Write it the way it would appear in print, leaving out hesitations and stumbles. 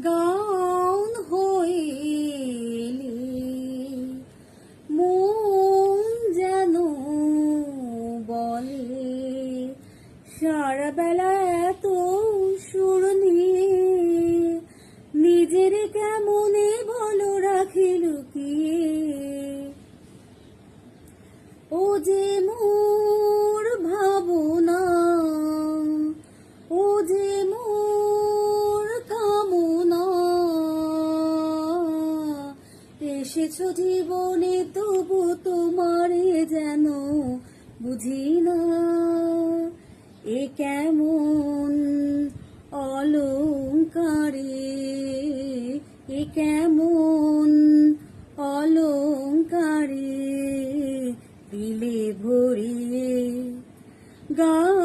গান হইলে মন যেন বলে সারা বেলা এত সুর নিয়ে নিজের কেমনে বলো রাখি লুকিয়ে। ও যে মোর ভাবনা, ও যে মোর কামনা, এসেছো জীবনে তবু তোমারে যেন বুঝি না। এ কেমন অলংকারে, এ কেমন অলংকারে দিলে ভরিয়ে। গান